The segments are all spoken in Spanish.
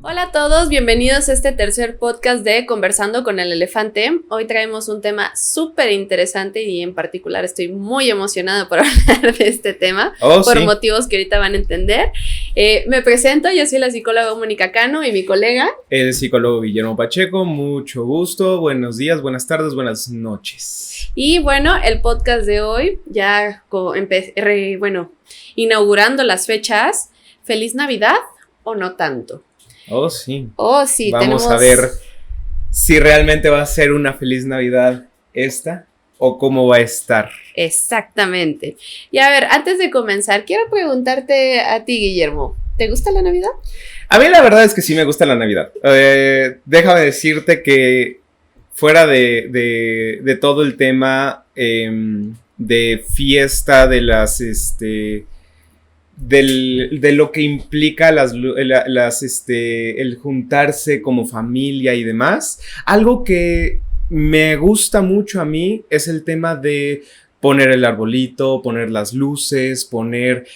Hola a todos, bienvenidos a este tercer podcast de Conversando con el Elefante. Hoy traemos un tema súper interesante y en particular estoy muy emocionada por hablar de este tema por motivos que ahorita van a entender. Me presento, yo soy la psicóloga Mónica Cano y mi colega el psicólogo Guillermo Pacheco. Mucho gusto, buenos días, buenas tardes, buenas noches. Y bueno, el podcast de hoy ya inaugurando las fechas. ¿Feliz Navidad o no tanto? Oh, sí. Vamos a ver si realmente va a ser una feliz Navidad esta o cómo va a estar. Exactamente. Y a ver, antes de comenzar, quiero preguntarte a ti, Guillermo, ¿te gusta la Navidad? A mí la verdad es que sí me gusta la Navidad. Déjame decirte que fuera de todo el tema de fiesta, de las de lo que implica el juntarse como familia y demás. Algo que me gusta mucho a mí es el tema de poner el arbolito, poner las luces, poner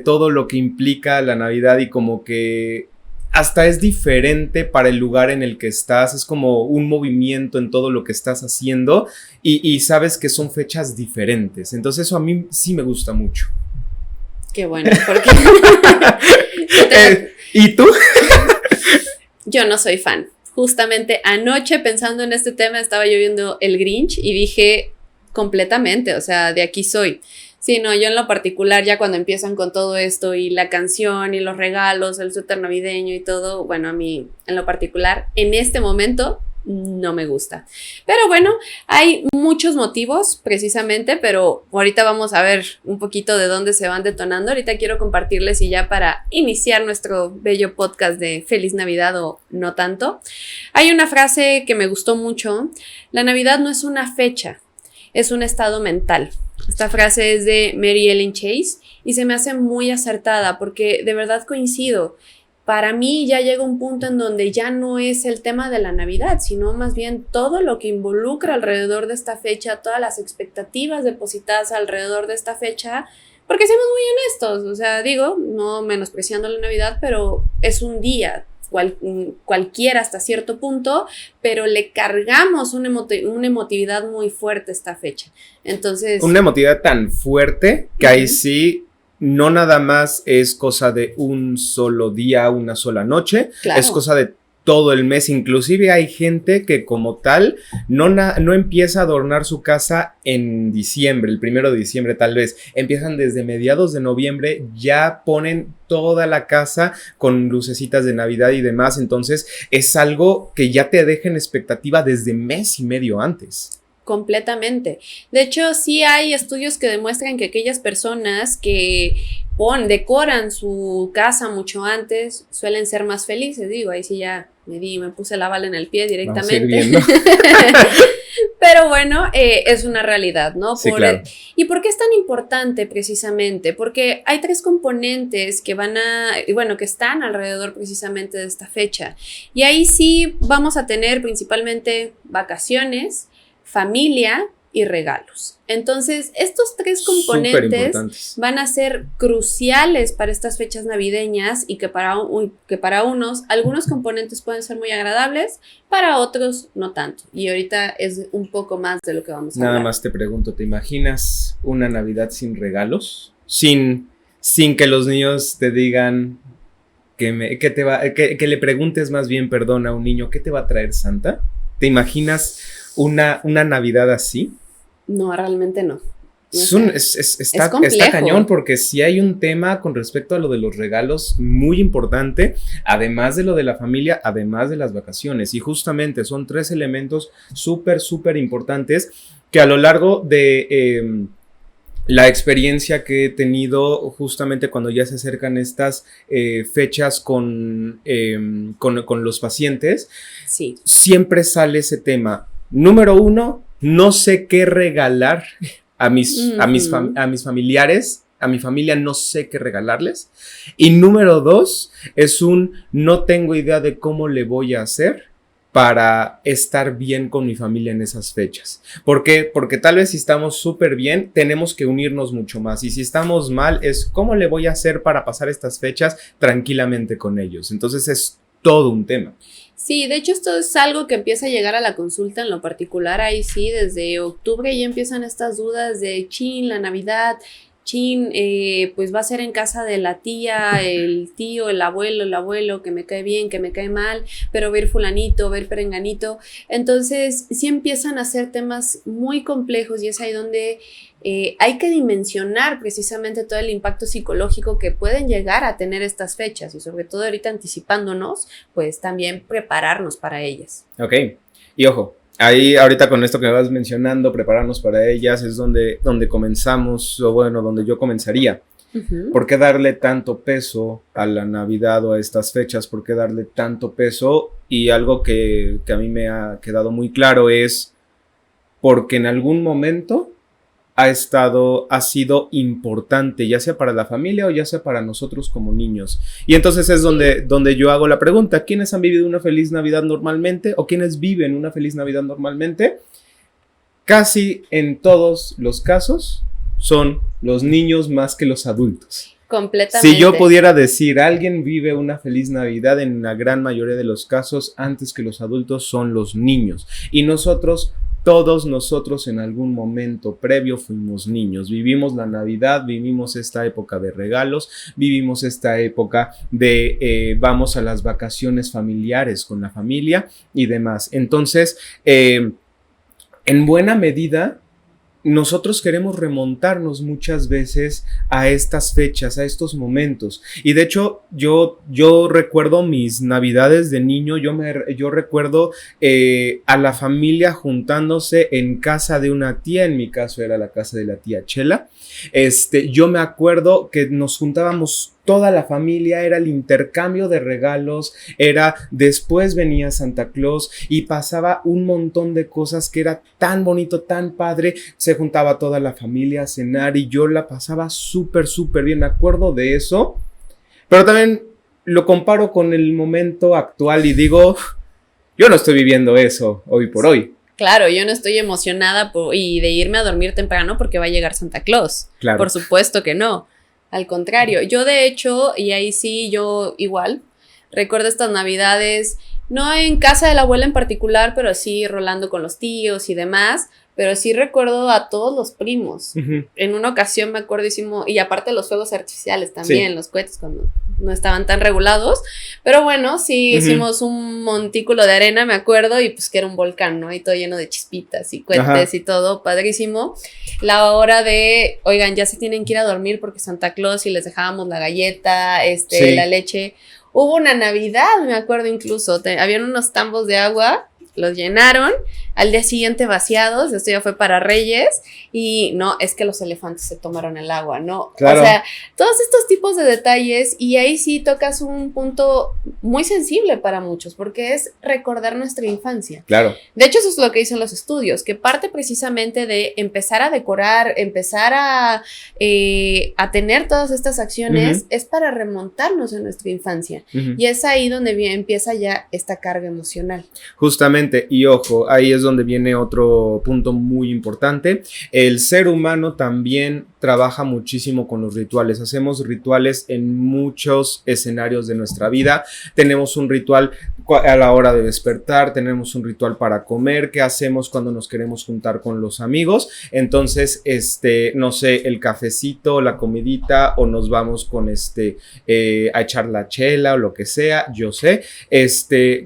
todo lo que implica la Navidad, y como que hasta es diferente para el lugar en el que estás, es como un movimiento en todo lo que estás haciendo y sabes que son fechas diferentes. Entonces eso a mí sí me gusta mucho. Qué bueno, porque... ¿Y tú? Yo no soy fan. Justamente anoche, pensando en este tema, estaba yo viendo El Grinch y dije completamente, o sea, de aquí soy. Sí, no, yo en lo particular, ya cuando empiezan con todo esto y la canción y los regalos, el suéter navideño y todo, bueno, a mí en lo particular, en este momento, no me gusta. Pero bueno, hay muchos motivos precisamente, pero ahorita vamos a ver un poquito de dónde se van detonando. Ahorita quiero compartirles, y ya para iniciar nuestro bello podcast de Feliz Navidad o no tanto, hay una frase que me gustó mucho: la Navidad no es una fecha, es un estado mental. Esta frase es de Mary Ellen Chase y se me hace muy acertada porque de verdad coincido. Para mí ya llega un punto en donde ya no es el tema de la Navidad, sino más bien todo lo que involucra alrededor de esta fecha, todas las expectativas depositadas alrededor de esta fecha, porque seamos muy honestos, o sea, digo, no menospreciando la Navidad, pero es un día cualquiera hasta cierto punto, pero le cargamos una emotividad muy fuerte a esta fecha. Entonces... una emotividad tan fuerte que ahí sí... no nada más es cosa de un solo día, una sola noche, claro. Es cosa de todo el mes. Inclusive hay gente que como tal no empieza a adornar su casa en diciembre, el 1 de diciembre tal vez. Empiezan desde mediados de noviembre, ya ponen toda la casa con lucecitas de Navidad y demás. Entonces es algo que ya te deja en expectativa desde mes y medio antes. Completamente. De hecho, sí hay estudios que demuestran que aquellas personas que decoran su casa mucho antes suelen ser más felices. Digo, ahí sí ya me puse la bala en el pie directamente. Pero bueno, es una realidad, ¿no? Sí, claro. ¿Y por qué es tan importante precisamente? Porque hay 3 componentes que que están alrededor precisamente de esta fecha. Y ahí sí vamos a tener principalmente vacaciones, familia y regalos. Entonces, estos 3 componentes van a ser cruciales para estas fechas navideñas y que para algunos componentes pueden ser muy agradables, para otros no tanto. Y ahorita es un poco más de lo que vamos a hablar. Nada más te pregunto, ¿te imaginas una Navidad sin regalos? Sin que los niños te digan que le preguntes más bien, perdón, a un niño, ¿qué te va a traer Santa? ¿Te imaginas una Navidad así? No, realmente no. Está cañón, porque sí hay un tema con respecto a lo de los regalos muy importante, además de lo de la familia, además de las vacaciones, y justamente son 3 elementos súper importantes que a lo largo de la experiencia que he tenido justamente cuando ya se acercan estas fechas con los pacientes, sí, siempre sale ese tema. Número 1, no sé qué regalar a mis familiares, a mi familia no sé qué regalarles. Y número 2, no tengo idea de cómo le voy a hacer para estar bien con mi familia en esas fechas. ¿Por qué? Porque tal vez si estamos súper bien, tenemos que unirnos mucho más. Y si estamos mal, es cómo le voy a hacer para pasar estas fechas tranquilamente con ellos. Entonces es todo un tema. Sí, de hecho esto es algo que empieza a llegar a la consulta en lo particular, ahí sí, desde octubre ya empiezan estas dudas de chin, la Navidad, chin, pues va a ser en casa de la tía, el tío, el abuelo, que me cae bien, que me cae mal, pero ver fulanito, ver perenganito, entonces sí empiezan a ser temas muy complejos y es ahí donde hay que dimensionar precisamente todo el impacto psicológico que pueden llegar a tener estas fechas y sobre todo ahorita anticipándonos, pues también prepararnos para ellas. Ok, y ojo, ahí ahorita con esto que me vas mencionando, prepararnos para ellas, es donde comenzamos, o bueno, donde yo comenzaría. Uh-huh. ¿Por qué darle tanto peso a la Navidad o a estas fechas? ¿Por qué darle tanto peso? Y algo que a mí me ha quedado muy claro es porque en algún momento ha sido importante, ya sea para la familia o ya sea para nosotros como niños. Y entonces es donde yo hago la pregunta, ¿quiénes han vivido una feliz Navidad normalmente? ¿O quiénes viven una feliz Navidad normalmente? Casi en todos los casos son los niños más que los adultos. Completamente. Si yo pudiera decir, alguien vive una feliz Navidad, en la gran mayoría de los casos, antes que los adultos, son los niños. Y todos nosotros en algún momento previo fuimos niños, vivimos la Navidad, vivimos esta época de regalos, vivimos esta época de vamos a las vacaciones familiares con la familia y demás. Entonces, en buena medida, nosotros queremos remontarnos muchas veces a estas fechas, a estos momentos. Y de hecho, yo recuerdo mis Navidades de niño, yo recuerdo a la familia juntándose en casa de una tía, en mi caso era la casa de la tía Chela. Yo me acuerdo que nos juntábamos toda la familia, era el intercambio de regalos, después venía Santa Claus y pasaba un montón de cosas que era tan bonito, tan padre, se juntaba toda la familia a cenar y yo la pasaba súper, súper bien, me acuerdo de eso, pero también lo comparo con el momento actual y digo, yo no estoy viviendo eso hoy por hoy. Claro, yo no estoy emocionada y de irme a dormir temprano porque va a llegar Santa Claus. Claro. Por supuesto que no. Al contrario, yo de hecho, y ahí sí yo igual, recuerdo estas Navidades, no en casa de la abuela en particular, pero sí rolando con los tíos y demás, pero sí recuerdo a todos los primos. Uh-huh. En una ocasión me acuerdo y aparte los fuegos artificiales también, sí. Los cohetes cuando no estaban tan regulados, pero bueno, sí uh-huh. Hicimos un montículo de arena, me acuerdo, y pues que era un volcán, ¿no? Y todo lleno de chispitas y cohetes uh-huh. Y todo, padrísimo. La hora de, oigan, ya se tienen que ir a dormir porque Santa Claus y les dejábamos la galleta, sí. La leche. Hubo una Navidad, me acuerdo incluso, habían unos tambos de agua, los llenaron, al día siguiente vaciados, esto ya fue para Reyes, y no, es que los elefantes se tomaron el agua, ¿no? Claro. O sea, todos estos tipos de detalles, y ahí sí tocas un punto muy sensible para muchos, porque es recordar nuestra infancia. Claro. De hecho, eso es lo que dicen los estudios, que parte precisamente de empezar a decorar, empezar a tener todas estas acciones, uh-huh. Es para remontarnos en nuestra infancia, uh-huh. Y es ahí donde empieza ya esta carga emocional. Justamente. Y ojo, ahí es donde viene otro punto muy importante. El ser humano también trabaja muchísimo con los rituales. Hacemos rituales en muchos escenarios de nuestra vida. Tenemos un ritual a la hora de despertar, tenemos un ritual para comer, qué hacemos cuando nos queremos juntar con los amigos. Entonces, no sé, el cafecito, la comidita, o nos vamos con a echar la chela o lo que sea, yo sé.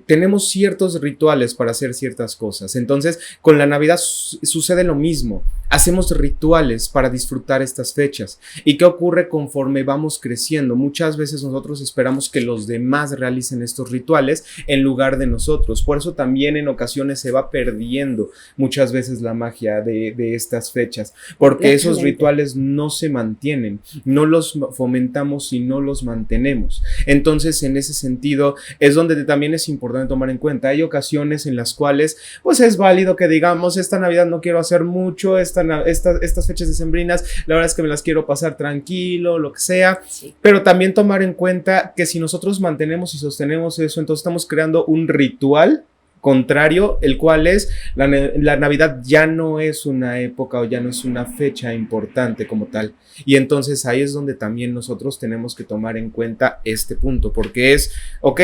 Tenemos ciertos rituales para hacer ciertas cosas. Entonces, con la Navidad sucede lo mismo. Hacemos rituales para disfrutar estas fechas. ¿Y qué ocurre conforme vamos creciendo? Muchas veces nosotros esperamos que los demás realicen estos rituales en lugar de nosotros. Por eso también en ocasiones se va perdiendo muchas veces la magia de estas fechas, porque esos rituales no se mantienen, no los fomentamos y no los mantenemos. Entonces, en ese sentido, es donde también es importante tomar en cuenta. Hay ocasiones en las cuales, pues es válido que digamos, esta Navidad no quiero hacer mucho, estas fechas decembrinas, la verdad es que me las quiero pasar tranquilo, lo que sea, sí. Pero también tomar en cuenta que si nosotros mantenemos y sostenemos eso, entonces estamos creando un ritual contrario, el cual es la Navidad ya no es una época o ya no es una fecha importante como tal. Y entonces ahí es donde también nosotros tenemos que tomar en cuenta este punto, porque es, ok,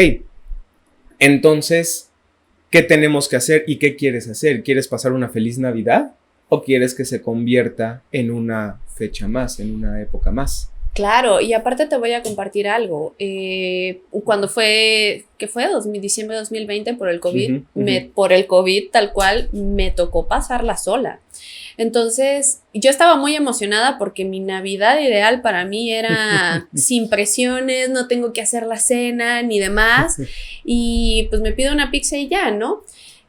Entonces, ¿qué tenemos que hacer y qué quieres hacer? ¿Quieres pasar una feliz Navidad o quieres que se convierta en una fecha más, en una época más? Claro, y aparte te voy a compartir algo. Cuando ¿qué fue? Diciembre de 2020 por el COVID, por el COVID tal cual, me tocó pasarla sola. Entonces, yo estaba muy emocionada porque mi Navidad ideal para mí era sin presiones, no tengo que hacer la cena ni demás, y pues me pido una pizza y ya, ¿no?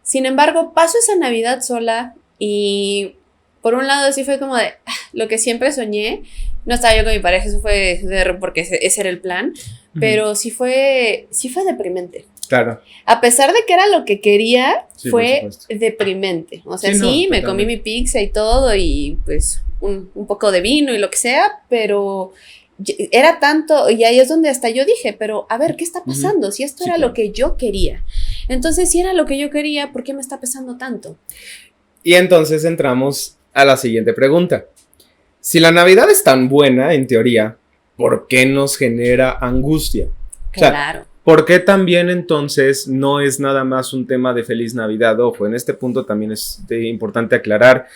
Sin embargo, paso esa Navidad sola y por un lado sí fue como de lo que siempre soñé. No estaba yo con mi pareja, eso fue porque ese era el plan, pero sí fue deprimente. Claro. A pesar de que era lo que quería, sí, fue deprimente. O sea, sí, me comí mi pizza y todo y pues un poco de vino y lo que sea, pero era tanto, y ahí es donde hasta yo dije, pero a ver, ¿qué está pasando? Si esto era lo que yo quería. Entonces, si era lo que yo quería, ¿por qué me está pesando tanto? Y entonces entramos a la siguiente pregunta. Si la Navidad es tan buena, en teoría, ¿por qué nos genera angustia? Claro. O sea, ¿por qué también entonces no es nada más un tema de feliz Navidad? Ojo, en este punto también es importante aclarar.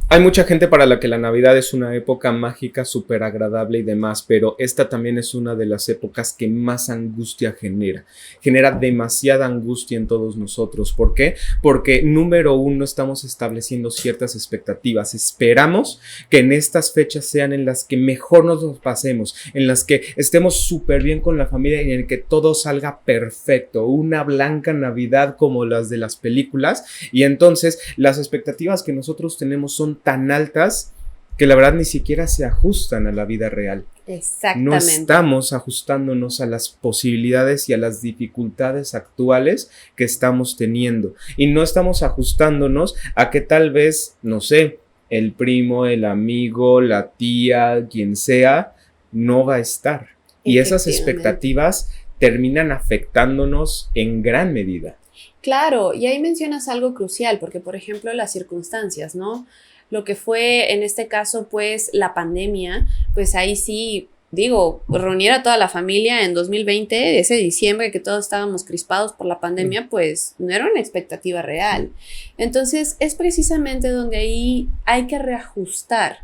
Hay mucha gente para la que la Navidad es una época mágica, súper agradable y demás, pero esta también es una de las épocas que más angustia genera. Genera demasiada angustia en todos nosotros. ¿Por qué? Porque, número uno, estamos estableciendo ciertas expectativas. Esperamos que en estas fechas sean en las que mejor nos los pasemos, en las que estemos súper bien con la familia y en que todo salga perfecto. Una blanca Navidad como las de las películas. Y entonces, las expectativas que nosotros tenemos son tan altas que la verdad ni siquiera se ajustan a la vida real. Exactamente. No estamos ajustándonos a las posibilidades y a las dificultades actuales que estamos teniendo. Y no estamos ajustándonos a que tal vez, no sé, el primo, el amigo, la tía, quien sea, no va a estar. Y esas expectativas terminan afectándonos en gran medida. Claro, y ahí mencionas algo crucial, porque por ejemplo las circunstancias, ¿no? Lo que fue en este caso pues la pandemia, pues ahí sí, digo, reunir a toda la familia en 2020, ese diciembre que todos estábamos crispados por la pandemia, pues no era una expectativa real. Entonces es precisamente donde ahí hay que reajustar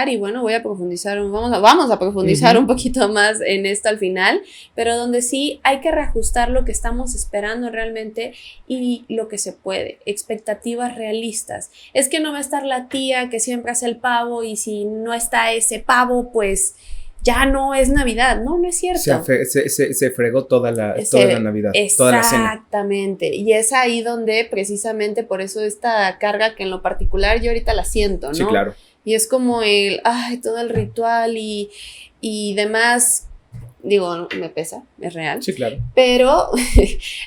y bueno, voy a profundizar, vamos a profundizar un poquito más en esto al final, pero donde sí hay que reajustar lo que estamos esperando realmente y lo que se puede, expectativas realistas. Es que no va a estar la tía que siempre hace el pavo y si no está ese pavo, pues ya no es Navidad. No es cierto. Se fregó toda la Navidad, toda la cena. Exactamente. Y es ahí donde precisamente por eso esta carga que en lo particular yo ahorita la siento, ¿no? Sí, claro. Y es como todo el ritual y demás. Digo, me pesa, es real. Sí, claro. Pero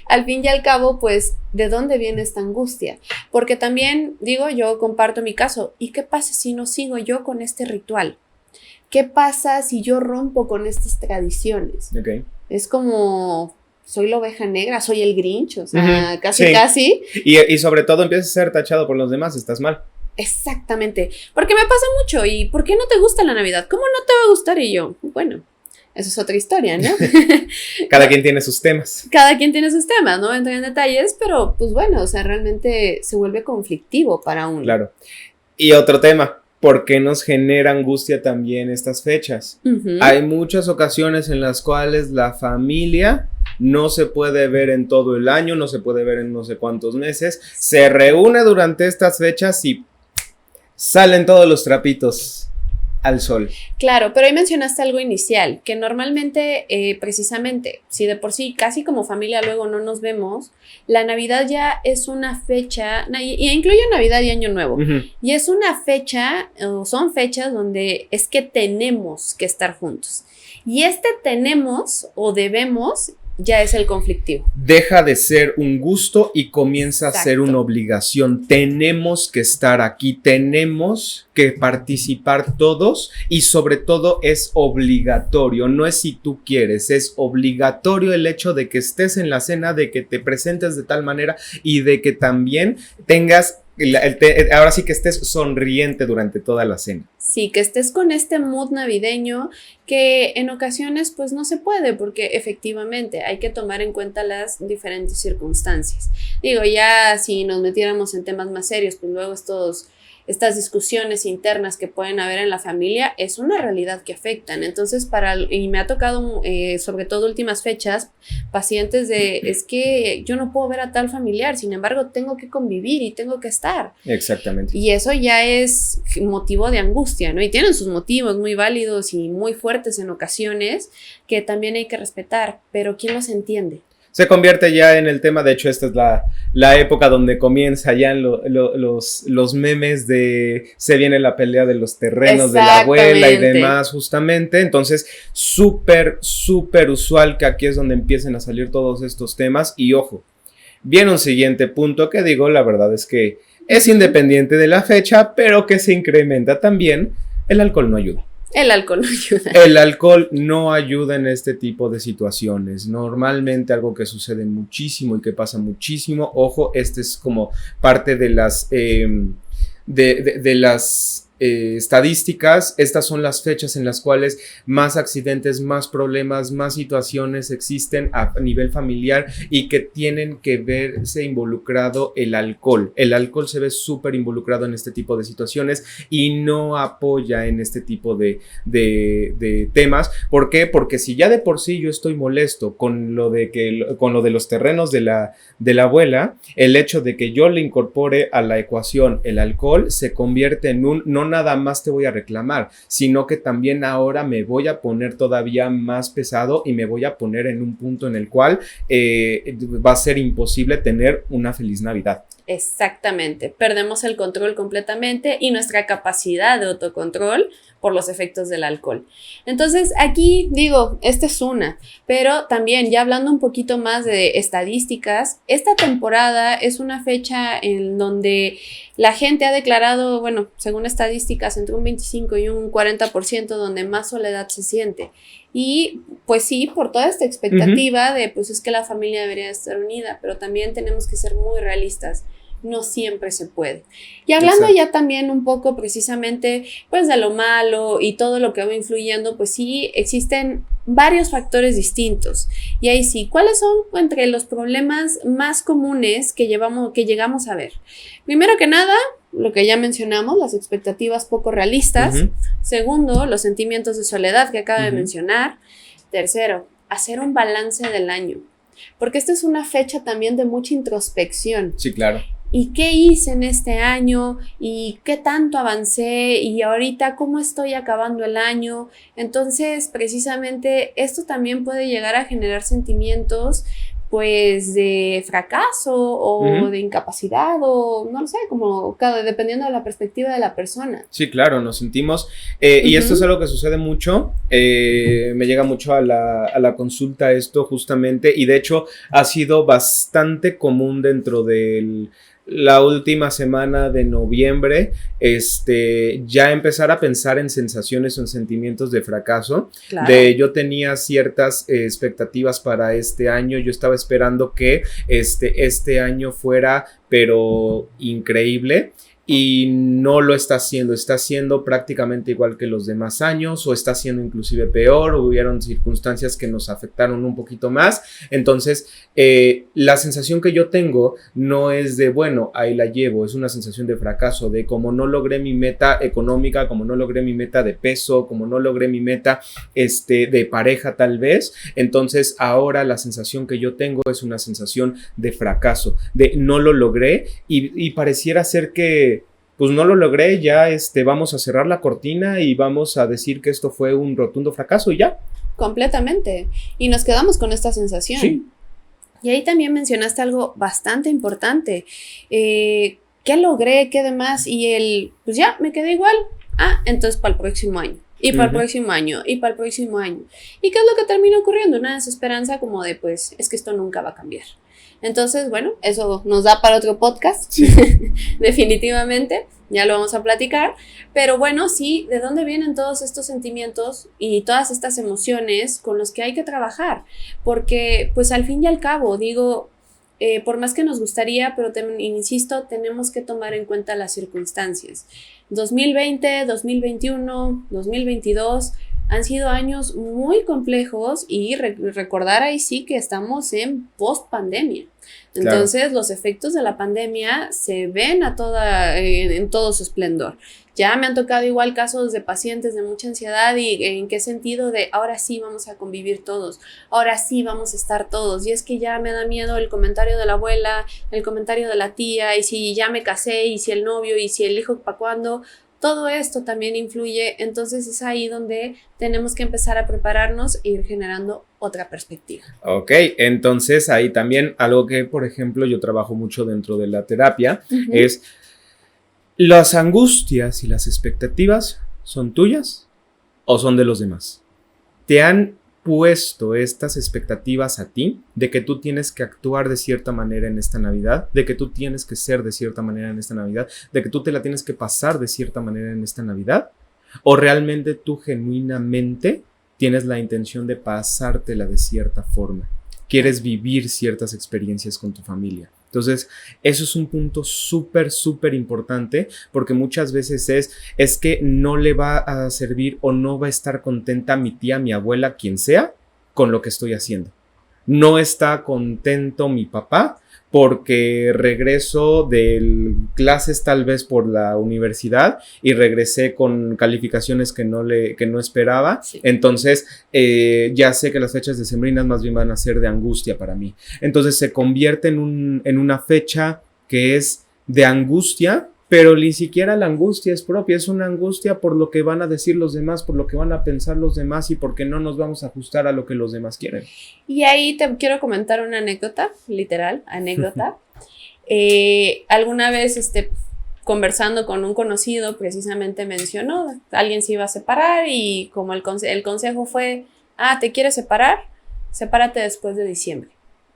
al fin y al cabo, pues, ¿de dónde viene esta angustia? Porque también, digo, yo comparto mi caso. ¿Y qué pasa si no sigo yo con este ritual? ¿Qué pasa si yo rompo con estas tradiciones? Okay. Es como, soy la oveja negra, soy el Grinch, o sea, casi. Y sobre todo empiezas a ser tachado por los demás, estás mal. Exactamente, porque me pasa mucho. ¿Y por qué no te gusta la Navidad? ¿Cómo no te va a gustar? Y yo, bueno, eso es otra historia, ¿no? Cada quien tiene sus temas. Cada quien tiene sus temas, no entro en detalles, pero pues bueno, o sea, realmente se vuelve conflictivo para uno. Claro. Y otro tema. ¿Por qué nos genera angustia también estas fechas? Hay muchas ocasiones en las cuales la familia no se puede ver en todo el año, no se puede ver en no sé cuántos meses, se reúne durante estas fechas y salen todos los trapitos al sol. Claro, pero ahí mencionaste algo inicial, que normalmente, precisamente, si de por sí casi como familia luego no nos vemos, la Navidad ya es una fecha, y incluye Navidad y Año Nuevo, y es una fecha, o son fechas donde es que tenemos que estar juntos. Y tenemos o debemos ya es el conflictivo. Deja de ser un gusto y comienza a ser una obligación. Tenemos que estar aquí, tenemos que participar todos y sobre todo es obligatorio, no es si tú quieres, es obligatorio el hecho de que estés en la cena, de que te presentes de tal manera y de que también tengas ahora sí que estés sonriente durante toda la cena. Sí, que estés con este mood navideño que en ocasiones pues no se puede porque efectivamente hay que tomar en cuenta las diferentes circunstancias. Digo, ya si nos metiéramos en temas más serios, pues luego estas discusiones internas que pueden haber en la familia es una realidad que afectan. Entonces, y me ha tocado, sobre todo últimas fechas, pacientes es que yo no puedo ver a tal familiar, sin embargo, tengo que convivir y tengo que estar. Exactamente. Y eso ya es motivo de angustia, ¿no? Y tienen sus motivos muy válidos y muy fuertes en ocasiones que también hay que respetar, pero ¿quién los entiende? Se convierte ya en el tema, de hecho esta es la época donde comienza ya los memes de se viene la pelea de los terrenos de la abuela y demás justamente, entonces súper usual que aquí es donde empiecen a salir todos estos temas y ojo, viene un siguiente punto que digo, la verdad es que es independiente de la fecha, pero que se incrementa también, el alcohol no ayuda. El alcohol no ayuda. El alcohol no ayuda en este tipo de situaciones. Normalmente algo que sucede muchísimo y que pasa muchísimo, ojo, este es como parte de las estadísticas. Estas son las fechas en las cuales más accidentes, más problemas, más situaciones existen a nivel familiar y que tienen que verse involucrado el alcohol. El alcohol se ve súper involucrado en este tipo de situaciones y no apoya en este tipo de temas. ¿Por qué? Porque si ya de por sí yo estoy molesto con lo de los terrenos de la abuela, el hecho de que yo le incorpore a la ecuación el alcohol se convierte en no nada más te voy a reclamar, sino que también ahora me voy a poner todavía más pesado y me voy a poner en un punto en el cual va a ser imposible tener una feliz Navidad. Exactamente, perdemos el control completamente y nuestra capacidad de autocontrol por los efectos del alcohol. Entonces aquí digo, esta es una, pero también ya hablando un poquito más de estadísticas, esta temporada es una fecha en donde la gente ha declarado, bueno, según estadísticas, entre un 25 y un 40% donde más soledad se siente. Y pues sí, por toda esta expectativa de pues es que la familia debería estar unida, pero también tenemos que ser muy realistas. No siempre se puede. Y hablando ya también un poco precisamente pues de lo malo y todo lo que va influyendo, pues sí existen varios factores distintos. Y ahí sí, ¿cuáles son entre los problemas más comunes que llegamos a ver? Primero que nada, lo que ya mencionamos, las expectativas poco realistas. Segundo, los sentimientos de soledad que acabo de mencionar. Tercero, hacer un balance del año. Porque esta es una fecha también de mucha introspección. Sí, claro. ¿Y qué hice en este año? ¿Y qué tanto avancé? ¿Y ahorita cómo estoy acabando el año? Entonces, precisamente, esto también puede llegar a generar sentimientos, pues, de fracaso o de incapacidad o, no lo sé, como dependiendo de la perspectiva de la persona. Sí, claro, nos sentimos, y esto es algo que sucede mucho, me llega mucho a la consulta esto justamente, y de hecho ha sido bastante común dentro del la última semana de noviembre, ya empezar a pensar en sensaciones o en sentimientos de fracaso. Claro. Yo tenía ciertas expectativas para este año, yo estaba esperando que este año fuera, pero increíble. Y no lo está siendo prácticamente igual que los demás años o está siendo inclusive peor, hubieron circunstancias que nos afectaron un poquito más, entonces la sensación que yo tengo no es de bueno, ahí la llevo, es una sensación de fracaso, de como no logré mi meta económica, como no logré mi meta de peso, como no logré mi meta de pareja tal vez, entonces ahora la sensación que yo tengo es una sensación de fracaso, de no lo logré y pareciera ser que pues no lo logré, ya vamos a cerrar la cortina y vamos a decir que esto fue un rotundo fracaso y ya. Completamente. Y nos quedamos con esta sensación. Sí. Y ahí también mencionaste algo bastante importante. ¿Qué logré? ¿Qué demás? Y pues ya, me quedé igual. Entonces para el próximo año. Y para el próximo año. Y para el próximo año. ¿Y qué es lo que termina ocurriendo? Una desesperanza como de, pues, es que esto nunca va a cambiar. Entonces, bueno, eso nos da para otro podcast, sí. Definitivamente, ya lo vamos a platicar, pero bueno, sí, ¿de dónde vienen todos estos sentimientos y todas estas emociones con los que hay que trabajar? Porque, pues al fin y al cabo, digo, por más que nos gustaría, pero insisto, tenemos que tomar en cuenta las circunstancias. 2020, 2021, 2022 han sido años muy complejos y recordar ahí sí que estamos en post-pandemia. Entonces, claro, los efectos de la pandemia se ven en todo su esplendor. Ya me han tocado igual casos de pacientes de mucha ansiedad y en qué sentido de ahora sí vamos a convivir todos, ahora sí vamos a estar todos. Y es que ya me da miedo el comentario de la abuela, el comentario de la tía, y si ya me casé, y si el novio, y si el hijo, ¿para cuándo? Todo esto también influye, entonces es ahí donde tenemos que empezar a prepararnos e ir generando otra perspectiva. Ok, entonces ahí también algo que, por ejemplo, yo trabajo mucho dentro de la terapia es las angustias y las expectativas, ¿son tuyas o son de los demás? ¿Te han puesto estas expectativas a ti de que tú tienes que actuar de cierta manera en esta Navidad, de que tú tienes que ser de cierta manera en esta Navidad, de que tú te la tienes que pasar de cierta manera en esta Navidad? ¿O realmente tú genuinamente tienes la intención de pasártela de cierta forma? ¿Quieres vivir ciertas experiencias con tu familia? Entonces, eso es un punto súper importante, porque muchas veces es que no le va a servir o no va a estar contenta mi tía, mi abuela, quien sea, con lo que estoy haciendo. No está contento mi papá porque regreso de clases tal vez por la universidad y regresé con calificaciones que no esperaba. Sí. Entonces, ya sé que las fechas decembrinas más bien van a ser de angustia para mí. Entonces, se convierte en una fecha que es de angustia, pero ni siquiera la angustia es propia, es una angustia por lo que van a decir los demás, por lo que van a pensar los demás y porque no nos vamos a ajustar a lo que los demás quieren. Y ahí te quiero comentar una anécdota, literal, anécdota. Alguna vez conversando con un conocido precisamente mencionó, alguien se iba a separar y como el consejo fue, ¿te quieres separar? Sepárate después de diciembre.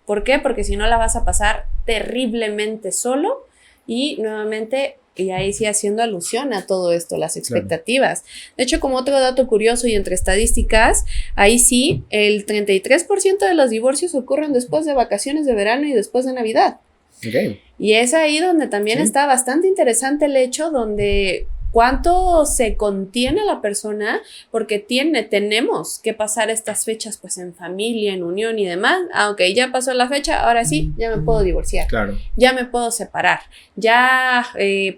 ¿Por qué? Porque si no la vas a pasar terriblemente solo y nuevamente... Y ahí sí haciendo alusión a todo esto, las expectativas. Claro. De hecho, como otro dato curioso y entre estadísticas, ahí sí, el 33% de los divorcios ocurren después de vacaciones de verano y después de Navidad. Okay. Y es ahí donde también está bastante interesante el hecho donde cuánto se contiene la persona, porque tenemos que pasar estas fechas pues en familia, en unión y demás. Ok, ya pasó la fecha, ahora sí, ya me puedo divorciar. Claro. Ya me puedo separar, ya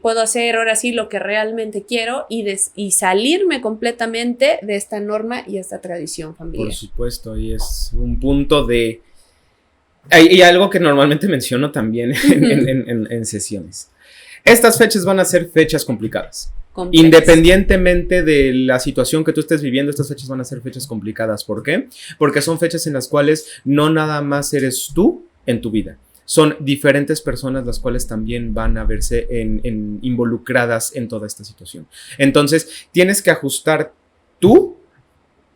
puedo hacer ahora sí lo que realmente quiero y salirme completamente de esta norma y esta tradición familiar. Por supuesto, y es un punto de... Y algo que normalmente menciono también en sesiones. Estas fechas van a ser fechas complicadas. Independientemente de la situación que tú estés viviendo, estas fechas van a ser fechas complicadas. ¿Por qué? Porque son fechas en las cuales no nada más eres tú en tu vida. Son diferentes personas las cuales también van a verse involucradas en toda esta situación. Entonces, tienes que ajustar tú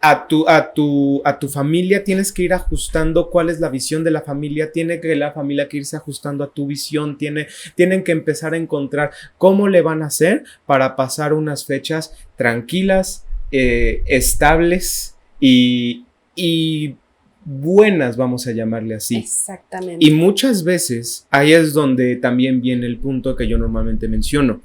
a tu familia, tienes que ir ajustando cuál es la visión de la familia, tiene que la familia que irse ajustando a tu visión, tienen que empezar a encontrar cómo le van a hacer para pasar unas fechas tranquilas, estables y buenas, vamos a llamarle así. Exactamente. Y muchas veces ahí es donde también viene el punto que yo normalmente menciono.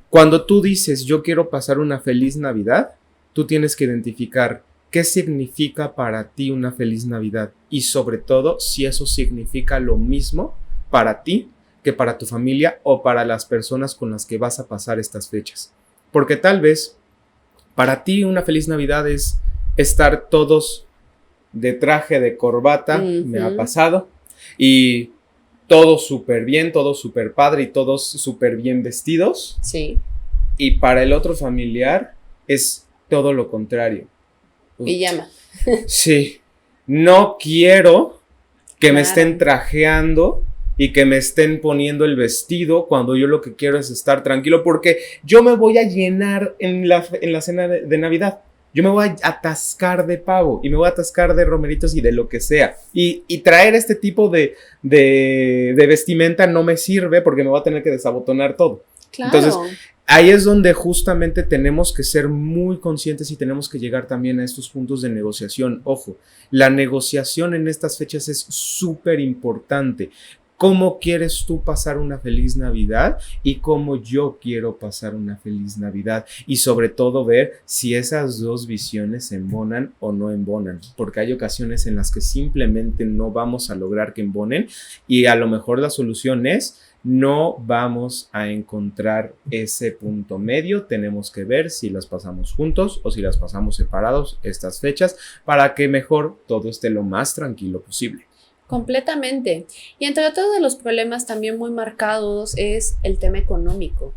Cuando tú dices yo quiero pasar una feliz Navidad, tú tienes que identificar qué significa para ti una feliz Navidad y sobre todo si eso significa lo mismo para ti que para tu familia o para las personas con las que vas a pasar estas fechas. Porque tal vez para ti una feliz Navidad es estar todos de traje, de corbata, me ha pasado, y todos súper bien, todos súper padre y todos súper bien vestidos. Sí. Y para el otro familiar es todo lo contrario. Pijama. Sí. No quiero que me estén trajeando y que me estén poniendo el vestido cuando yo lo que quiero es estar tranquilo porque yo me voy a llenar en la cena de Navidad. Yo me voy a atascar de pavo y me voy a atascar de romeritos y de lo que sea. Y traer este tipo de vestimenta no me sirve porque me voy a tener que desabotonar todo. Claro. Entonces, ahí es donde justamente tenemos que ser muy conscientes y tenemos que llegar también a estos puntos de negociación. Ojo, la negociación en estas fechas es súper importante. cómo quieres tú pasar una feliz Navidad y cómo yo quiero pasar una feliz Navidad. Y sobre todo ver si esas dos visiones se embonan o no embonan, porque hay ocasiones en las que simplemente no vamos a lograr que embonen y a lo mejor la solución es no vamos a encontrar ese punto medio. Tenemos que ver si las pasamos juntos o si las pasamos separados estas fechas para que mejor todo esté lo más tranquilo posible. Completamente. Y entre otros de los problemas también muy marcados es el tema económico,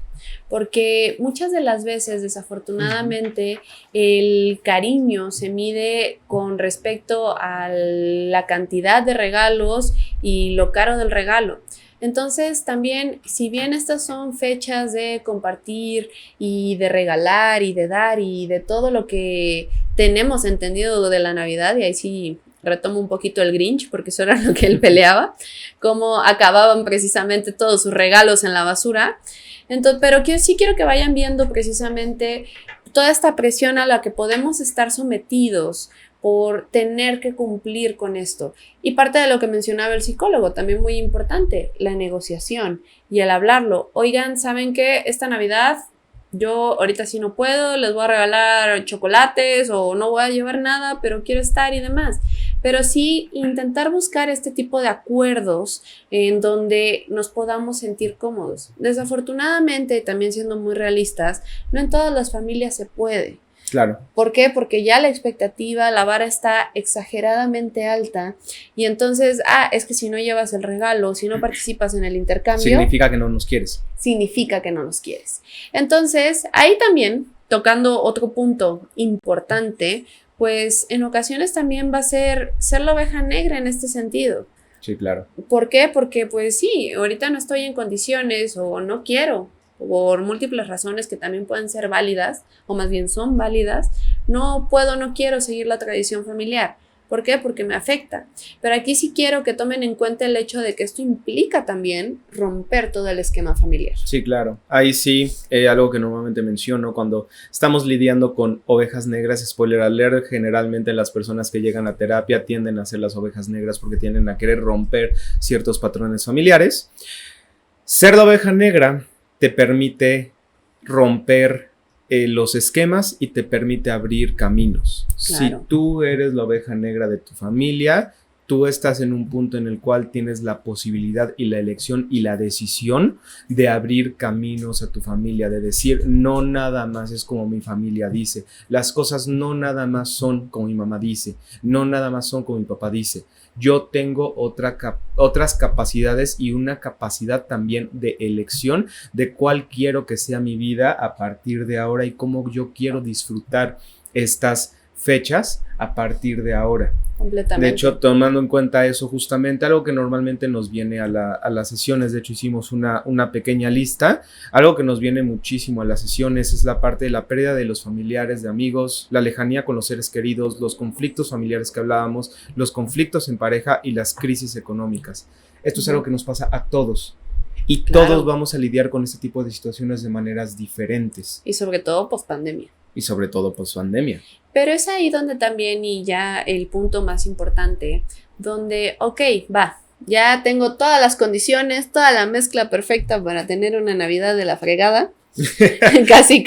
porque muchas de las veces, desafortunadamente, el cariño se mide con respecto a la cantidad de regalos y lo caro del regalo. Entonces, también, si bien estas son fechas de compartir y de regalar y de dar y de todo lo que tenemos entendido de la Navidad, y ahí sí retomo un poquito el Grinch, porque eso era lo que él peleaba, cómo acababan precisamente todos sus regalos en la basura. Entonces, pero sí quiero que vayan viendo precisamente toda esta presión a la que podemos estar sometidos por tener que cumplir con esto. Y parte de lo que mencionaba el psicólogo, también muy importante, la negociación y el hablarlo. Oigan, ¿saben qué? Esta Navidad yo ahorita sí no puedo, les voy a regalar chocolates o no voy a llevar nada, pero quiero estar y demás. Pero sí intentar buscar este tipo de acuerdos en donde nos podamos sentir cómodos. Desafortunadamente, también siendo muy realistas, no en todas las familias se puede. Claro. ¿Por qué? Porque ya la expectativa, la vara está exageradamente alta y entonces, es que si no llevas el regalo, si no participas en el intercambio, significa que no nos quieres. Significa que no nos quieres. Entonces, ahí también, tocando otro punto importante, pues en ocasiones también va a ser la oveja negra en este sentido. Sí, claro. ¿Por qué? Porque pues sí, ahorita no estoy en condiciones o no quiero, por múltiples razones que también pueden ser válidas, o más bien son válidas, no puedo, no quiero seguir la tradición familiar. ¿Por qué? Porque me afecta. Pero aquí sí quiero que tomen en cuenta el hecho de que esto implica también romper todo el esquema familiar. Sí, claro. Ahí sí, algo que normalmente menciono cuando estamos lidiando con ovejas negras, spoiler alert, generalmente las personas que llegan a terapia tienden a ser las ovejas negras porque tienden a querer romper ciertos patrones familiares. Ser la oveja negra te permite romper los esquemas y te permite abrir caminos. Claro. Si tú eres la oveja negra de tu familia, tú estás en un punto en el cual tienes la posibilidad y la elección y la decisión de abrir caminos a tu familia, de decir, no nada más es como mi familia dice, las cosas no nada más son como mi mamá dice, no nada más son como mi papá dice. Yo tengo otras capacidades y una capacidad también de elección de cuál quiero que sea mi vida a partir de ahora y cómo yo quiero disfrutar estas fechas a partir de ahora. Completamente. De hecho, tomando en cuenta eso, justamente algo que normalmente nos viene a las sesiones, de hecho hicimos una pequeña lista, algo que nos viene muchísimo a las sesiones es la parte de la pérdida de los familiares, de amigos, la lejanía con los seres queridos, los conflictos familiares que hablábamos, los conflictos en pareja y las crisis económicas. Esto es algo que nos pasa a todos. Y claro, todos vamos a lidiar con este tipo de situaciones de maneras diferentes. Y sobre todo post-pandemia. Y sobre todo post-pandemia. Pero es ahí donde también, y ya el punto más importante, donde, ok, ya tengo todas las condiciones, toda la mezcla perfecta para tener una Navidad de la fregada. Casi.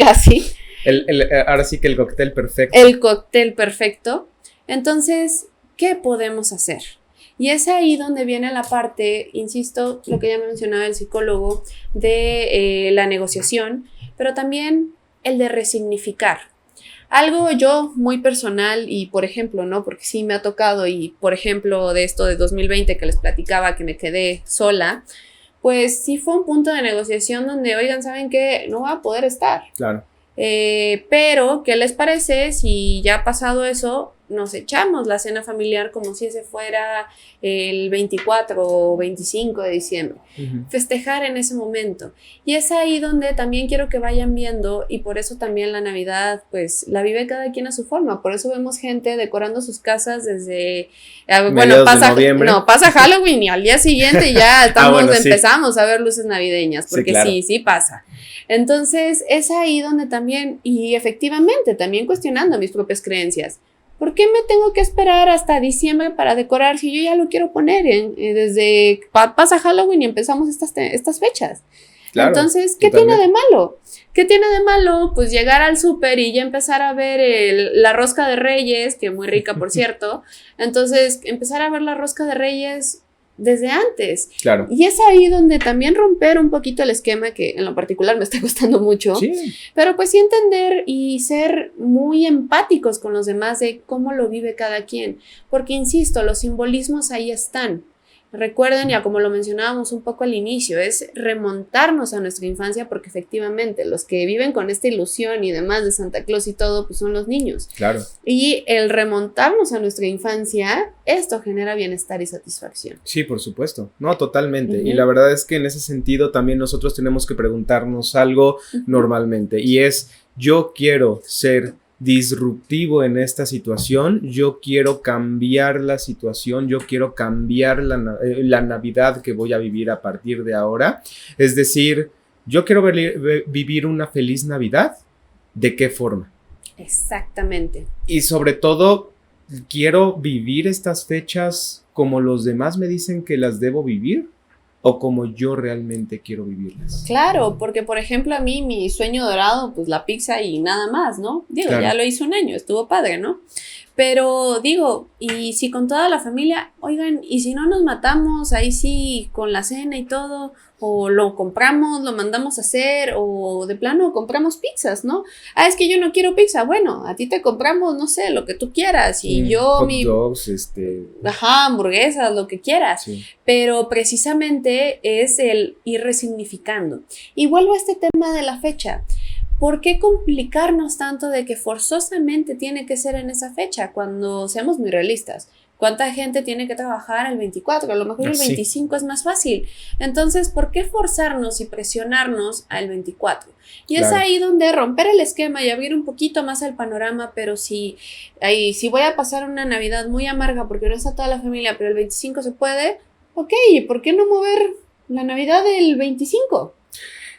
Ahora sí que el cóctel perfecto. El cóctel perfecto. Entonces, ¿qué podemos hacer? Y es ahí donde viene la parte, insisto, lo que ya me mencionaba el psicólogo, de la negociación, pero también el de resignificar. Algo yo muy personal y por ejemplo, ¿no? Porque sí me ha tocado y por ejemplo de esto de 2020 que les platicaba que me quedé sola, pues sí fue un punto de negociación donde, oigan, ¿saben qué? No voy a poder estar. Claro. Pero, ¿qué les parece si ya pasado eso nos echamos la cena familiar como si ese fuera el 24 o 25 de diciembre? Festejar en ese momento. Y es ahí donde también quiero que vayan viendo, y por eso también la Navidad, pues, la vive cada quien a su forma. Por eso vemos gente decorando sus casas desde, pasa Halloween y al día siguiente ya empezamos a ver luces navideñas, porque sí, claro, sí pasa. Entonces, es ahí donde también, y efectivamente, también cuestionando mis propias creencias. ¿Por qué me tengo que esperar hasta diciembre para decorar si yo ya lo quiero poner desde pasa Halloween y empezamos estas fechas? Claro, entonces, ¿qué tiene de malo? ¿Qué tiene de malo? Pues llegar al súper y ya empezar a ver la rosca de Reyes, que muy rica, por cierto. Entonces, empezar a ver la rosca de Reyes desde antes. Claro. Y es ahí donde también romper un poquito el esquema, que en lo particular me está costando mucho. Sí. Pero pues sí entender y ser muy empáticos con los demás de cómo lo vive cada quien. Porque, insisto, los simbolismos ahí están. Recuerden, ya como lo mencionábamos un poco al inicio, es remontarnos a nuestra infancia, porque efectivamente los que viven con esta ilusión y demás de Santa Claus y todo, pues son los niños. Claro. Y el remontarnos a nuestra infancia, esto genera bienestar y satisfacción. Sí, por supuesto. No, totalmente. Y la verdad es que en ese sentido también nosotros tenemos que preguntarnos algo normalmente. Y es, yo quiero ser disruptivo en esta situación, yo quiero cambiar la situación, yo quiero cambiar la Navidad que voy a vivir a partir de ahora. Es decir, yo quiero vivir una feliz Navidad. ¿De qué forma? Exactamente. Y sobre todo, quiero vivir estas fechas como los demás me dicen que las debo vivir, o como yo realmente quiero vivirlas. Claro, porque por ejemplo a mí mi sueño dorado, pues la pizza y nada más, ¿no? Digo, claro, ya lo hice un año, estuvo padre, ¿no? Pero digo, y si con toda la familia, oigan, y si no nos matamos, ahí sí, con la cena y todo, o lo compramos, lo mandamos a hacer, o de plano compramos pizzas, ¿no? Ah, es que yo no quiero pizza, bueno, a ti te compramos, no sé, lo que tú quieras, y yo hot dogs, Ajá, hamburguesas, lo que quieras, sí. Pero precisamente es el ir resignificando. Y vuelvo a este tema de la fecha. ¿Por qué complicarnos tanto de que forzosamente tiene que ser en esa fecha cuando seamos muy realistas? ¿Cuánta gente tiene que trabajar el 24? A lo mejor el 25 es más fácil. Entonces, ¿por qué forzarnos y presionarnos al 24? Y claro, es ahí donde romper el esquema y abrir un poquito más el panorama, pero si voy a pasar una Navidad muy amarga porque no está toda la familia, pero el 25 se puede, ok, ¿por qué no mover la Navidad del 25?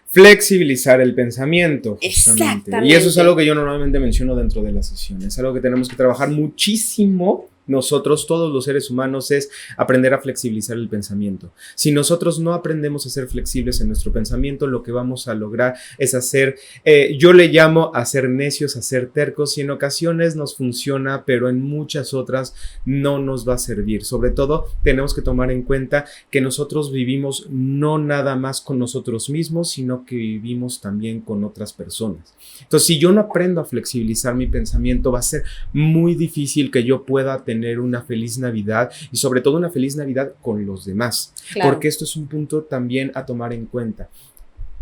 Flexibilizar el pensamiento, justamente. Exactamente. Y eso es algo que yo normalmente menciono dentro de las sesiones. Es algo que tenemos que trabajar muchísimo nosotros, todos los seres humanos, es aprender a flexibilizar el pensamiento. Si nosotros no aprendemos a ser flexibles en nuestro pensamiento, lo que vamos a lograr es hacer, yo le llamo a ser necios, a ser tercos, y en ocasiones nos funciona, pero en muchas otras no nos va a servir. Sobre todo, tenemos que tomar en cuenta que nosotros vivimos no nada más con nosotros mismos, sino que vivimos también con otras personas. Entonces, si yo no aprendo a flexibilizar mi pensamiento, va a ser muy difícil que yo pueda tener una feliz Navidad, y sobre todo una feliz Navidad con los demás. Claro. Porque esto es un punto también a tomar en cuenta.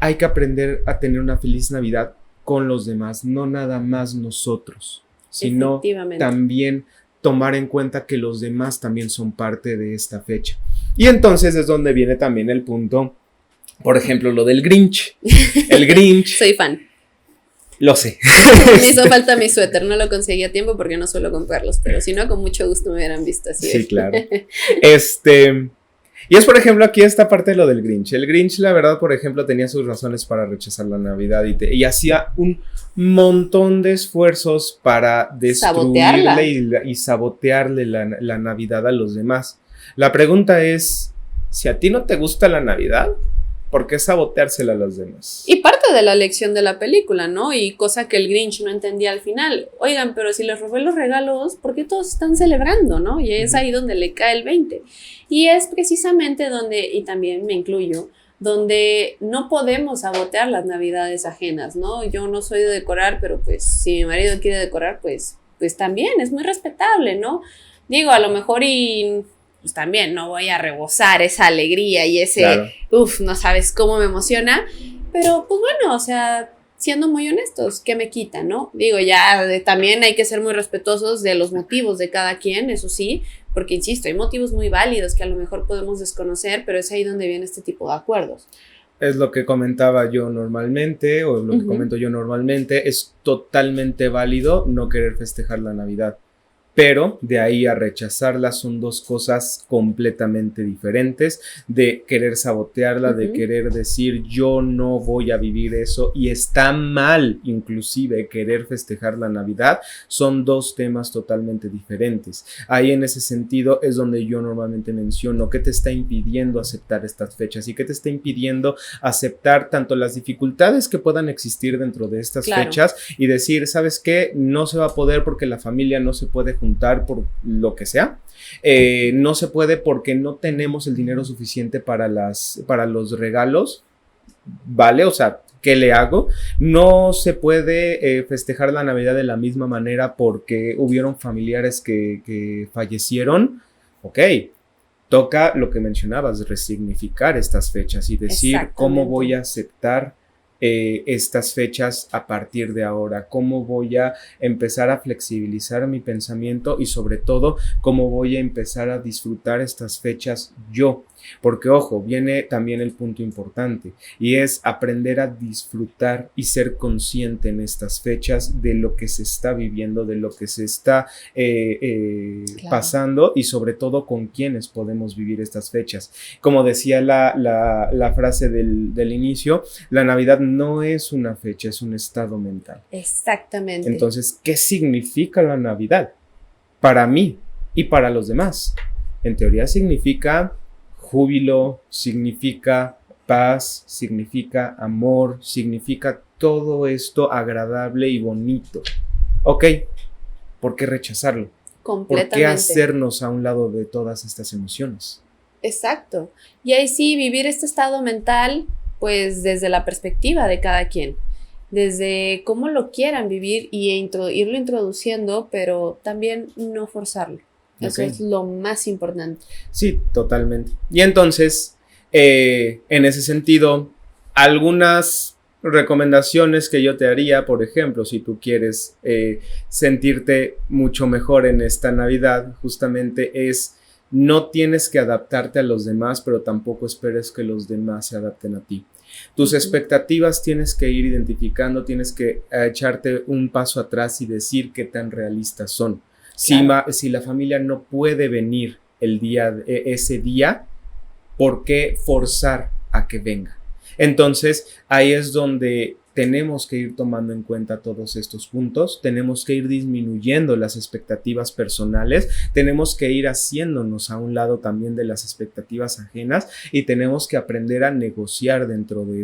Hay que aprender a tener una feliz Navidad con los demás, no nada más nosotros, sino también tomar en cuenta que los demás también son parte de esta fecha. Y entonces es donde viene también el punto, por ejemplo, lo del Grinch. El Grinch. Soy fan. Lo sé. Me hizo falta mi suéter, no lo conseguí a tiempo porque no suelo comprarlos, pero si no, con mucho gusto me hubieran visto así. Sí, claro. Y es, por ejemplo, aquí esta parte de lo del Grinch. El Grinch, la verdad, por ejemplo, tenía sus razones para rechazar la Navidad y hacía un montón de esfuerzos para destruirle y sabotearle la Navidad a los demás. La pregunta es, si a ti no te gusta la Navidad, ¿por qué saboteársela a los demás? Y parte de la lección de la película, ¿no? Y cosa que el Grinch no entendía al final. Oigan, pero si les robé los regalos, ¿por qué todos están celebrando, no? Y es ahí donde le cae el 20. Y es precisamente donde, y también me incluyo, donde no podemos sabotear las Navidades ajenas, ¿no? Yo no soy de decorar, pero pues si mi marido quiere decorar, pues también es muy respetable, ¿no? Digo, a lo mejor pues también no voy a rebosar esa alegría y ese, claro, no sabes cómo me emociona, pero pues bueno, o sea, siendo muy honestos, ¿qué me quita, no? Digo, ya también hay que ser muy respetuosos de los motivos de cada quien, eso sí, porque insisto, hay motivos muy válidos que a lo mejor podemos desconocer, pero es ahí donde viene este tipo de acuerdos. Es lo que comentaba yo normalmente, o lo que comento yo normalmente, es totalmente válido no querer festejar la Navidad. pero de ahí a rechazarla son dos cosas completamente diferentes, de querer sabotearla, de querer decir yo no voy a vivir eso y está mal inclusive querer festejar la Navidad, son dos temas totalmente diferentes. Ahí en ese sentido es donde yo normalmente menciono qué te está impidiendo aceptar estas fechas y qué te está impidiendo aceptar tanto las dificultades que puedan existir dentro de estas fechas y decir, ¿sabes qué? No se va a poder porque la familia no se puede juntar por lo que sea. No se puede porque no tenemos el dinero suficiente para los regalos, ¿vale? O sea, ¿qué le hago? No se puede festejar la Navidad de la misma manera porque hubieron familiares que fallecieron. Ok, toca lo que mencionabas, resignificar estas fechas y decir cómo voy a aceptar estas fechas a partir de ahora, cómo voy a empezar a flexibilizar mi pensamiento y sobre todo cómo voy a empezar a disfrutar estas fechas yo. Porque ojo, viene también el punto importante y es aprender a disfrutar y ser consciente en estas fechas de lo que se está viviendo, de lo que se está pasando y sobre todo con quiénes podemos vivir estas fechas. Como decía la frase del inicio, la Navidad no es una fecha, es un estado mental. Exactamente. Entonces, ¿qué significa la Navidad? Para mí y para los demás. En teoría significa júbilo, significa paz, significa amor, significa todo esto agradable y bonito. Ok, ¿por qué rechazarlo? Completamente. ¿Por qué hacernos a un lado de todas estas emociones? Exacto. Y ahí sí, vivir este estado mental, pues desde la perspectiva de cada quien, desde cómo lo quieran vivir y irlo introduciendo, pero también no forzarlo. Eso es lo más importante. Sí, totalmente. Y entonces, en ese sentido, algunas recomendaciones que yo te haría, por ejemplo, si tú quieres sentirte mucho mejor en esta Navidad, justamente es no tienes que adaptarte a los demás, pero tampoco esperes que los demás se adapten a ti. Tus expectativas tienes que ir identificando, tienes que echarte un paso atrás y decir qué tan realistas son. Claro. Si la familia no puede venir ese día, ¿por qué forzar a que venga? Entonces, ahí es donde tenemos que ir tomando en cuenta todos estos puntos, tenemos que ir disminuyendo las expectativas personales, tenemos que ir haciéndonos a un lado también de las expectativas ajenas y tenemos que aprender a negociar dentro de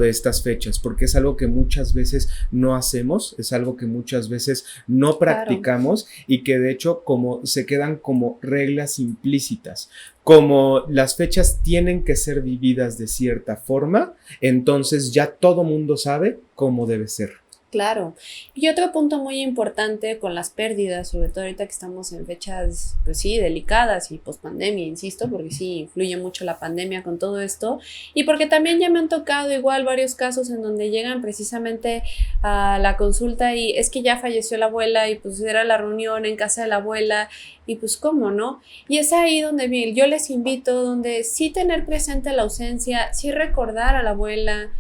estas fechas, porque es algo que muchas veces no hacemos, es algo que muchas veces no practicamos. Claro. Y que de hecho se quedan como reglas implícitas, como las fechas tienen que ser vividas de cierta forma, entonces ya todo mundo sabe cómo debe ser. Claro. Y otro punto muy importante con las pérdidas, sobre todo ahorita que estamos en fechas, pues sí, delicadas y pospandemia, insisto, porque sí influye mucho la pandemia con todo esto y porque también ya me han tocado igual varios casos en donde llegan precisamente a la consulta y es que ya falleció la abuela y pues era la reunión en casa de la abuela y pues cómo, ¿no? Y es ahí donde yo les invito, donde sí tener presente la ausencia, sí recordar a la abuela,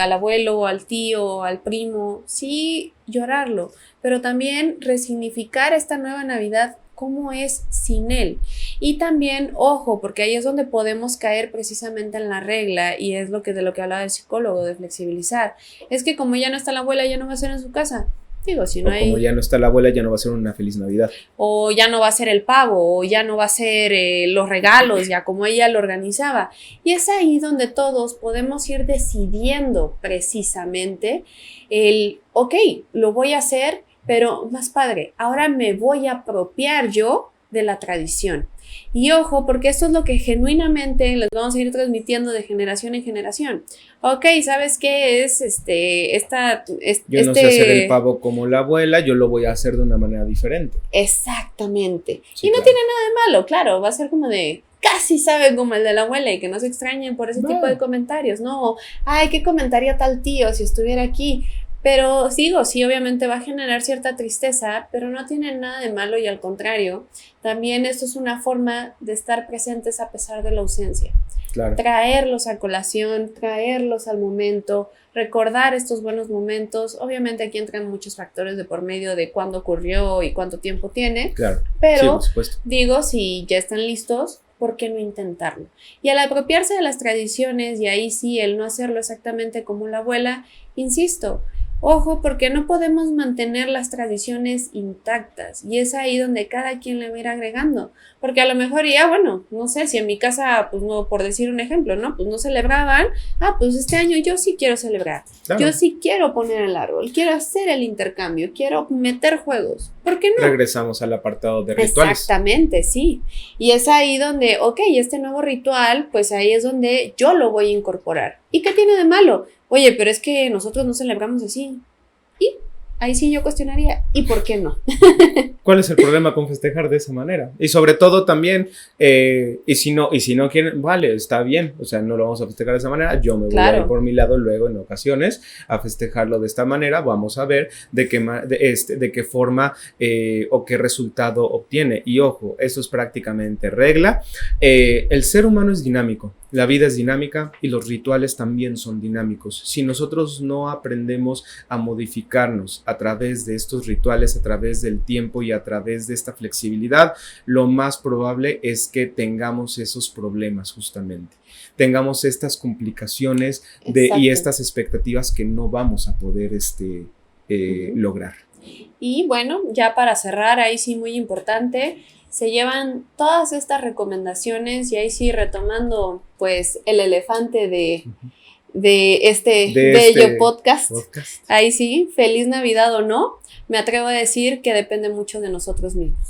al abuelo, al tío, al primo, sí llorarlo, pero también resignificar esta nueva Navidad, cómo es sin él. Y también, ojo, porque ahí es donde podemos caer precisamente en la regla y es de lo que hablaba el psicólogo, de flexibilizar. Es que como ya no está la abuela, ya no va a ser en su casa. Digo, si no hay... Como ya no está la abuela, ya no va a ser una feliz Navidad. O ya no va a ser el pavo, o ya no va a ser los regalos, ya como ella lo organizaba. Y es ahí donde todos podemos ir decidiendo precisamente ok, lo voy a hacer, pero más padre, ahora me voy a apropiar yo de la tradición. Y ojo, porque esto es lo que genuinamente les vamos a ir transmitiendo de generación en generación. Ok, ¿sabes qué es yo no sé hacer el pavo como la abuela, yo lo voy a hacer de una manera diferente. Exactamente. Sí, y no tiene nada de malo, claro, va a ser como de... Casi saben como el de la abuela y que no se extrañen por ese tipo de comentarios, ¿no? Ay, ¿qué comentaría tal tío si estuviera aquí? Pero sí, obviamente va a generar cierta tristeza, pero no tiene nada de malo y al contrario, también esto es una forma de estar presentes a pesar de la ausencia. Claro. Traerlos a colación, traerlos al momento, recordar estos buenos momentos. Obviamente aquí entran muchos factores de por medio de cuándo ocurrió y cuánto tiempo tiene. Claro. Pero Sí, por supuesto. digo, si ya están listos, ¿por qué no intentarlo? Y al apropiarse de las tradiciones, y ahí sí, el no hacerlo exactamente como la abuela, insisto, ojo, porque no podemos mantener las tradiciones intactas, y es ahí donde cada quien le va a ir agregando, porque a lo mejor ya, bueno, no sé, si en mi casa, pues no, por decir un ejemplo, ¿no? Pues no celebraban, pues este año yo sí quiero celebrar, Claro. yo sí quiero poner el árbol, quiero hacer el intercambio, quiero meter juegos, ¿por qué no? Regresamos al apartado de rituales. Exactamente, sí. Y es ahí donde, ok, este nuevo ritual, pues ahí es donde yo lo voy a incorporar. ¿Y qué tiene de malo? Oye, pero es que nosotros no celebramos así. Y ahí sí yo cuestionaría, ¿y por qué no? ¿Cuál es el problema con festejar de esa manera? Y sobre todo también, y si no quieren, vale, está bien, o sea, no lo vamos a festejar de esa manera, yo me voy a ir por mi lado luego en ocasiones a festejarlo de esta manera, vamos a ver de qué forma o qué resultado obtiene. Y ojo, eso es prácticamente regla. El ser humano es dinámico. La vida es dinámica y los rituales también son dinámicos. Si nosotros no aprendemos a modificarnos a través de estos rituales, a través del tiempo y a través de esta flexibilidad, lo más probable es que tengamos esos problemas justamente. Tengamos estas complicaciones y estas expectativas que no vamos a poder lograr. Y bueno, ya para cerrar, ahí sí muy importante, se llevan todas estas recomendaciones y ahí sí retomando pues el elefante de este bello podcast. Ahí sí, feliz Navidad o no, me atrevo a decir que depende mucho de nosotros mismos.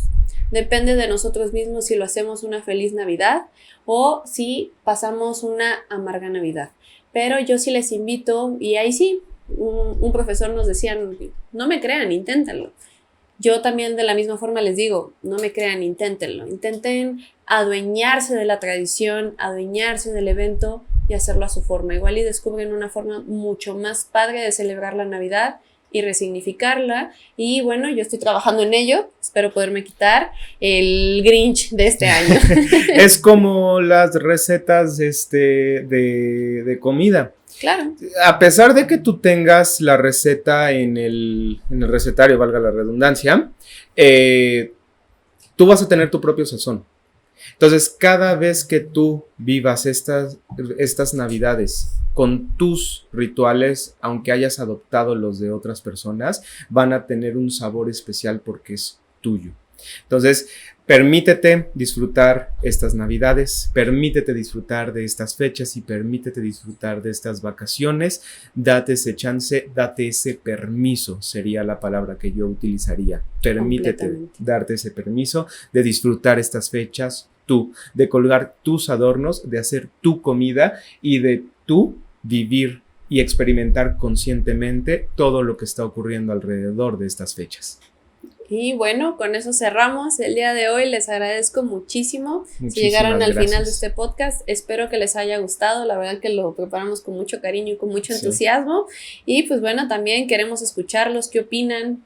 Depende de nosotros mismos si lo hacemos una feliz Navidad o si pasamos una amarga Navidad. Pero yo sí les invito, y ahí sí, un profesor nos decía, no me crean, inténtenlo. Yo también de la misma forma les digo, no me crean, inténtenlo. Intenten adueñarse de la tradición, adueñarse del evento y hacerlo a su forma. Igual y descubren una forma mucho más padre de celebrar la Navidad y resignificarla. Y bueno, yo estoy trabajando en ello. Espero poderme quitar el Grinch de este año. Es como las recetas de comida. Claro. A pesar de que tú tengas la receta en el recetario, valga la redundancia, tú vas a tener tu propio sazón. Entonces, cada vez que tú vivas estas Navidades con tus rituales, aunque hayas adoptado los de otras personas, van a tener un sabor especial porque es tuyo. Entonces, permítete disfrutar estas Navidades, permítete disfrutar de estas fechas y permítete disfrutar de estas vacaciones. Date ese chance, date ese permiso, sería la palabra que yo utilizaría. Permítete darte ese permiso de disfrutar estas fechas tú, de colgar tus adornos, de hacer tu comida y de tú vivir y experimentar conscientemente todo lo que está ocurriendo alrededor de estas fechas. Y bueno, con eso cerramos el día de hoy. Les agradezco muchísimo si llegaron al final de este podcast. Espero que les haya gustado. La verdad que lo preparamos con mucho cariño y con mucho entusiasmo. Y pues bueno, también queremos escucharlos. ¿Qué opinan?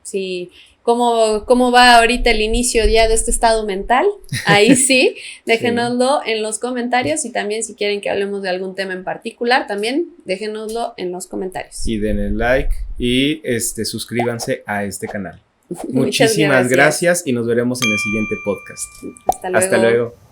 ¿Cómo va ahorita el inicio ya de este estado mental? Ahí sí, déjenoslo en los comentarios. Y también si quieren que hablemos de algún tema en particular, también déjenoslo en los comentarios. Y denle like y suscríbanse a este canal. Muchísimas gracias y nos veremos en el siguiente podcast. Hasta luego. Hasta luego.